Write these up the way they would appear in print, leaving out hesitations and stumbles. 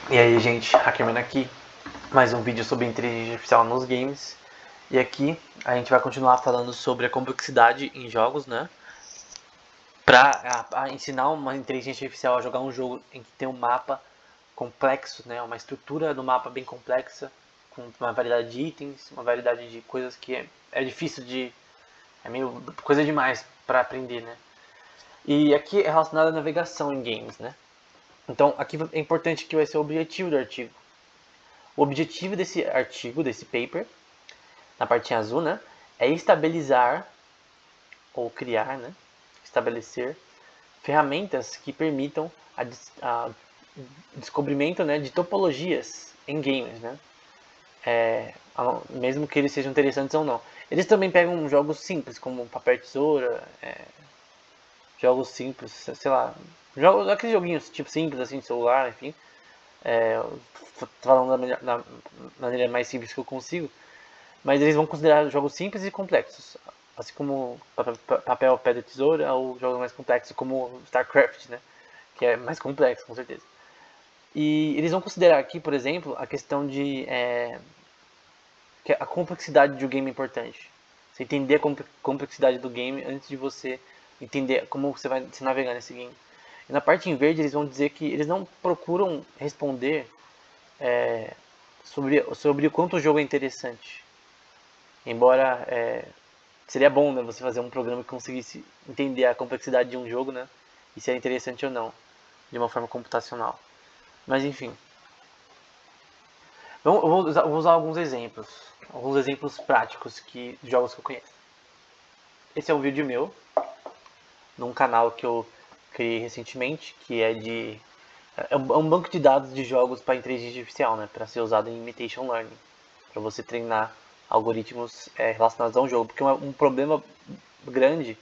E aí, gente, Hackerman aqui, mais um vídeo sobre inteligência artificial nos games. E aqui a gente vai continuar falando sobre a complexidade em jogos, né? Para ensinar uma inteligência artificial a jogar um jogo em que tem um mapa complexo, né? Uma estrutura do mapa bem complexa, com uma variedade de itens, uma variedade de coisas que é difícil de... é meio coisa demais para aprender, né? E aqui é relacionado à navegação em games, né? Então aqui é importante que vai ser o objetivo do artigo. O objetivo desse artigo, desse paper, na partinha azul, né, é estabilizar ou criar, né, estabelecer ferramentas que permitam a descobrimento, né, de topologias em games, né, mesmo que eles sejam interessantes ou não. Eles também pegam jogos simples, como papel e tesoura, jogos simples, sei lá, jogos, aqueles joguinhos tipo simples assim de celular, enfim. Falando da maneira mais simples que eu consigo, mas eles vão considerar jogos simples e complexos, assim como papel, pedra e tesoura, ou jogos mais complexos como StarCraft, né, que é mais complexo, com certeza. E eles vão considerar aqui, por exemplo, a questão de que a complexidade de um game é importante. Você entender a complexidade do game antes de você entender como você vai se navegar nesse game. E na parte em verde eles vão dizer que eles não procuram responder sobre o quanto o jogo é interessante. Embora seria bom, né, você fazer um programa que conseguisse entender a complexidade de um jogo, né, e se é interessante ou não, de uma forma computacional. Mas enfim, eu vou usar alguns exemplos práticos de jogos que eu conheço. Esse é um vídeo meu, num canal que eu criei recentemente, que é de um banco de dados de jogos para inteligência artificial, né, para ser usado em imitation learning, para você treinar algoritmos relacionados a um jogo, porque um problema grande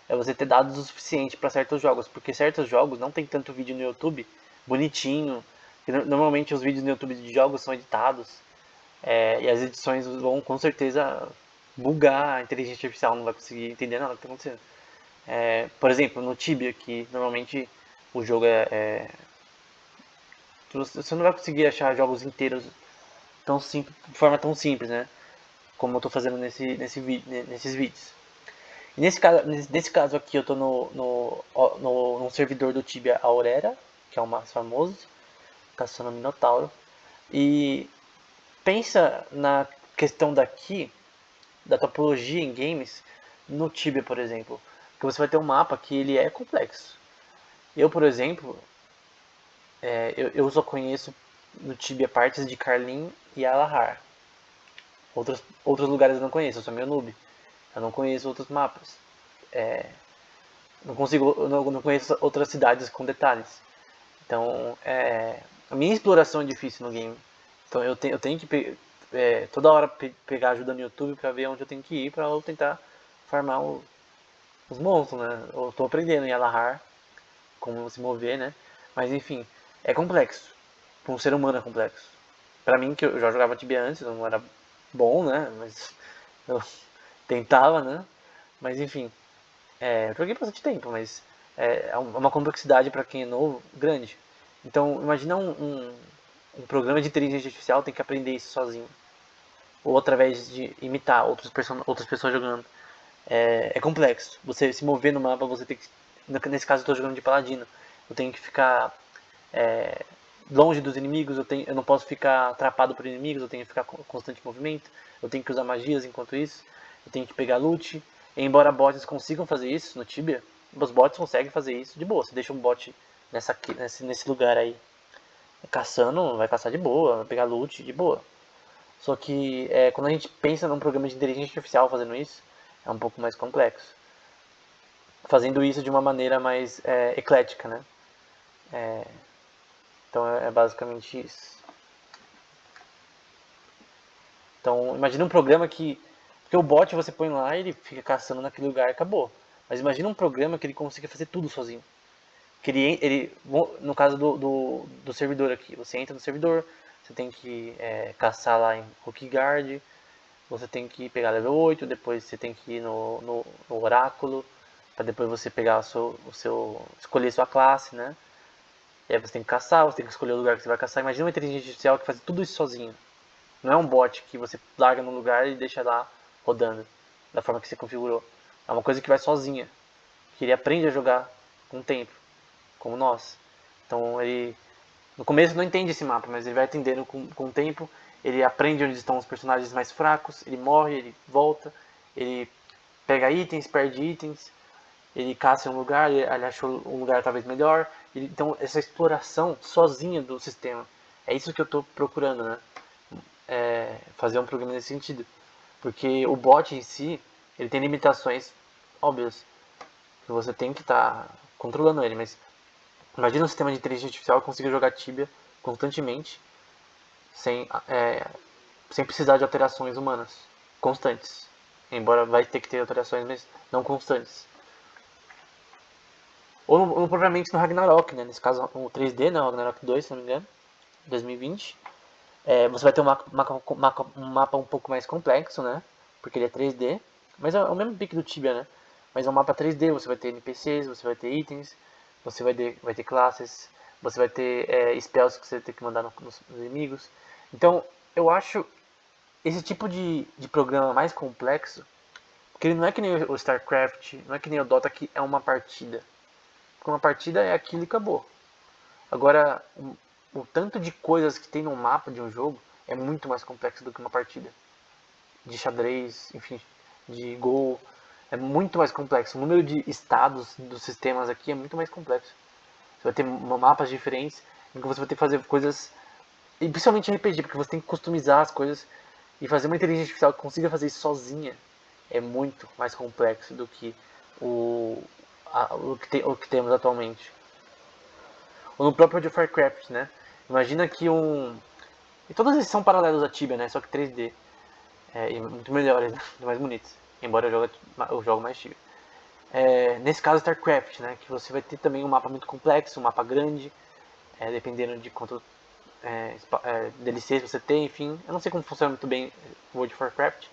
é você ter dados o suficiente para certos jogos, porque certos jogos não tem tanto vídeo no YouTube bonitinho, normalmente os vídeos no YouTube de jogos são editados, e as edições vão com certeza bugar, a inteligência artificial não vai conseguir entender nada do que está acontecendo. Por exemplo, no Tibia, que normalmente o jogo você não vai conseguir achar jogos inteiros tão simples, de forma tão simples, né? Como eu estou fazendo nesses vídeos. E nesse caso aqui eu estou num servidor do Tibia Aurora, que é o mais famoso, caçando Minotauro. E pensa na questão daqui, da topologia em games, no Tibia, por exemplo. Que você vai ter um mapa que ele é complexo. Eu, por exemplo, eu só conheço no Tibia partes de Carlin e Alahar. Outros lugares eu não conheço, eu sou meio noob. Eu não conheço outros mapas. Não conheço outras cidades com detalhes. Então, a minha exploração é difícil no game. Então eu tenho que toda hora pegar ajuda no YouTube pra ver onde eu tenho que ir pra eu tentar farmar os monstros, né? Eu tô aprendendo em Alahar como se mover, né? Mas enfim, é complexo. Para um ser humano é complexo. Pra mim, que eu já jogava Tibia antes, não era bom, né? Mas eu tentava, né? Mas enfim, eu joguei bastante tempo, mas é uma complexidade para quem é novo grande. Então, imagina um programa de inteligência artificial tem que aprender isso sozinho. Ou através de imitar outras pessoas jogando. É complexo. Você se mover no mapa, você tem que. Nesse caso, eu estou jogando de paladino. Eu tenho que ficar longe dos inimigos, eu não posso ficar atrapado por inimigos, eu tenho que ficar em constante movimento, eu tenho que usar magias enquanto isso, eu tenho que pegar loot. E embora bots consigam fazer isso no Tibia, os bots conseguem fazer isso de boa. Você deixa um bot nesse lugar aí caçando, vai caçar de boa, vai pegar loot de boa. Só que quando a gente pensa num programa de inteligência artificial fazendo isso, é um pouco mais complexo. Fazendo isso de uma maneira mais eclética, né? Então é basicamente isso. Então, imagina um programa que. Porque o bot você põe lá e ele fica caçando naquele lugar e acabou. Mas imagina um programa que ele consiga fazer tudo sozinho. Que no caso do servidor aqui, você entra no servidor, você tem que caçar lá em Guard, você tem que pegar level 8, depois você tem que ir no oráculo, para depois você pegar escolher sua classe, né? E aí você tem que caçar, você tem que escolher o lugar que você vai caçar. Imagina uma inteligência artificial que faz tudo isso sozinho. Não é um bot que você larga no lugar e deixa lá rodando da forma que você configurou. É uma coisa que vai sozinha, que ele aprende a jogar com o tempo, como nós. Então ele no começo não entende esse mapa, mas ele vai entendendo com o tempo. Ele aprende onde estão os personagens mais fracos, ele morre, ele volta, ele pega itens, perde itens, ele caça em um lugar, ele achou um lugar talvez melhor. Então essa exploração sozinha do sistema, é isso que eu estou procurando, né? Fazer um programa nesse sentido. Porque o bot em si, ele tem limitações óbvias, que você tem que estar controlando ele, mas imagina um sistema de inteligência artificial que consiga jogar Tibia constantemente, sem precisar de alterações humanas, constantes. Embora vai ter que ter alterações, mas não constantes. Ou propriamente no Ragnarok, né? Nesse caso o 3D, né? O Ragnarok 2, se não me engano, 2020. Você vai ter um mapa um pouco mais complexo, né? Porque ele é 3D, mas é o mesmo pique do Tibia, né? Mas é um mapa 3D, você vai ter NPCs, você vai ter itens, você vai ter classes, você vai ter spells que você tem que mandar nos inimigos. Então, eu acho esse tipo de programa mais complexo, porque ele não é que nem o StarCraft, não é que nem o Dota, que é uma partida. Porque uma partida é aquilo e acabou. Agora, o tanto de coisas que tem no mapa de um jogo é muito mais complexo do que uma partida. De xadrez, enfim, de Go, é muito mais complexo. O número de estados dos sistemas aqui é muito mais complexo. Você vai ter mapas diferentes em que você vai ter que fazer coisas, e principalmente RPG, porque você tem que customizar as coisas e fazer uma inteligência artificial que consiga fazer isso sozinha é muito mais complexo do que o que temos atualmente. Ou no próprio World of Warcraft, né? Imagina que um. E todos eles são paralelos a Tibia, né? Só que 3D. E muito melhores, né? Mais bonitos. Embora eu jogo mais Tibia. Nesse caso, StarCraft, né? Que você vai ter também um mapa muito complexo, um mapa grande, dependendo de quanto DLCs você tem, enfim. Eu não sei como funciona muito bem o World of Warcraft.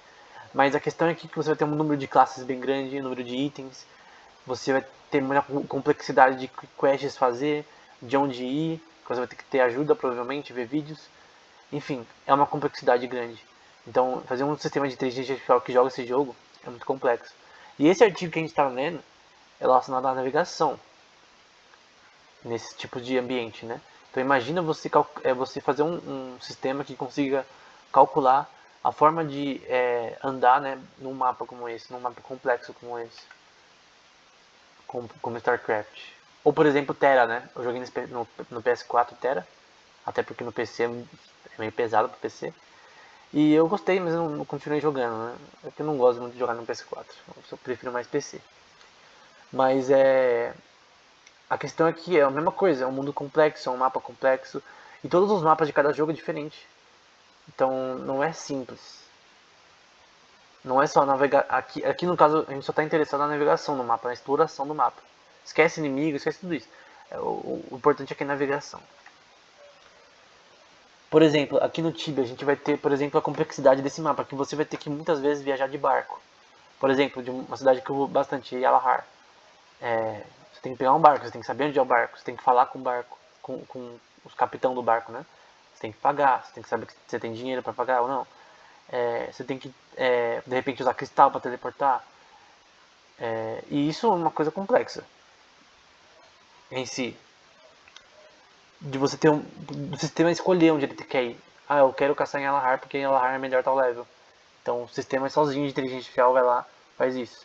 Mas a questão é que você vai ter um número de classes bem grande, um número de itens. Você vai ter muita complexidade de quests fazer, de onde ir. Você vai ter que ter ajuda, provavelmente, ver vídeos. Enfim, é uma complexidade grande. Então, fazer um sistema de inteligência artificial que joga esse jogo é muito complexo. E esse artigo que a gente está lendo é relacionado à navegação nesse tipo de ambiente, né? Então, imagina você fazer um sistema que consiga calcular a forma de andar, né, num mapa como esse, num mapa complexo como esse, como StarCraft. Ou, por exemplo, Terra, né? Eu joguei no PS4 Terra, até porque no PC é meio pesado pro PC. E eu gostei, mas eu não continuei jogando, né? É que eu não gosto muito de jogar no PS4. Eu prefiro mais PC. Mas a questão é que é a mesma coisa, é um mundo complexo, é um mapa complexo. E todos os mapas de cada jogo é diferente. Então não é simples. Não é só navegar. Aqui no caso a gente só está interessado na navegação do mapa, na exploração do mapa. Esquece inimigo, esquece tudo isso. O importante aqui é a navegação. Por exemplo, aqui no Tibia a gente vai ter, por exemplo, a complexidade desse mapa, que você vai ter que muitas vezes viajar de barco. Por exemplo, de uma cidade que eu vou bastante, Yalahar. Você tem que pegar um barco, você tem que saber onde é o barco, você tem que falar com o barco, com os capitão do barco, né? Você tem que pagar, você tem que saber que você tem dinheiro para pagar ou não. Você tem que, de repente, usar cristal para teleportar. E isso é uma coisa complexa em si. De você ter do sistema escolher onde ele quer ir. Ah, eu quero caçar em Alahar porque em Alahar é melhor tal level. Então o sistema sozinho de inteligência artificial vai lá, faz isso.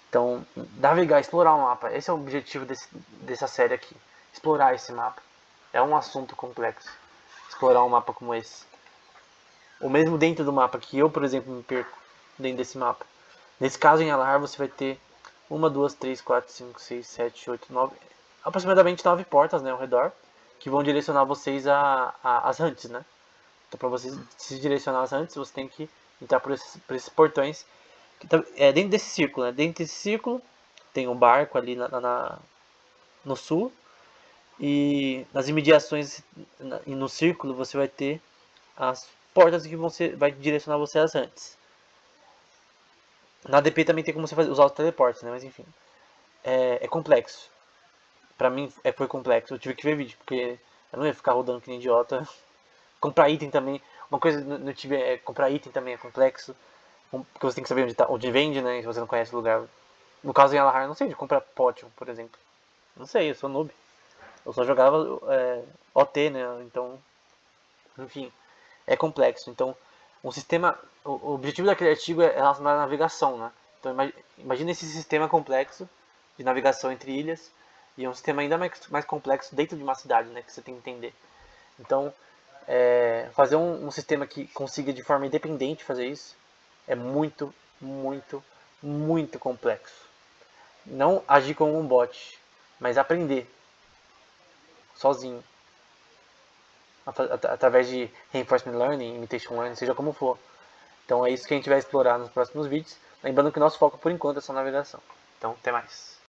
Então, navegar, explorar o mapa. Esse é o objetivo dessa série aqui. Explorar esse mapa. É um assunto complexo. Explorar um mapa como esse. Ou mesmo dentro do mapa, que eu, por exemplo, me perco dentro desse mapa. Nesse caso, em Alahar, você vai ter 1, 2, 3, 4, 5, 6, 7, 8, 9... aproximadamente 9 portas, né, ao redor, que vão direcionar vocês às hunts, né? Então, para você se direcionar às hunts, você tem que entrar por esses portões. Dentro desse círculo, né? Dentro desse círculo tem um barco ali no sul. E nas imediações e no círculo você vai ter as portas que vai direcionar você às hunts. Na ADP também tem como você usar os teleportes, né? Mas enfim, é complexo. pra mim foi complexo. Eu tive que ver vídeo, porque eu não ia ficar rodando que nem idiota. Comprar item também. Uma coisa no Tibia é comprar item também é complexo. Porque você tem que saber onde vende, né? Se você não conhece o lugar. No caso em Alahar, eu não sei de comprar potion, por exemplo. Não sei, eu sou noob. Eu só jogava OT, né? Então, enfim, é complexo. Então, um sistema. O objetivo daquele artigo é relacionado à navegação, né? Então, imagina esse sistema complexo de navegação entre ilhas e um sistema ainda mais complexo dentro de uma cidade, né? Que você tem que entender. Então, fazer um sistema que consiga de forma independente fazer isso é muito, muito, muito complexo. Não agir como um bot, mas aprender sozinho, através de reinforcement learning, imitation learning, seja como for. Então é isso que a gente vai explorar nos próximos vídeos. Lembrando que o nosso foco por enquanto é só navegação. Então, até mais.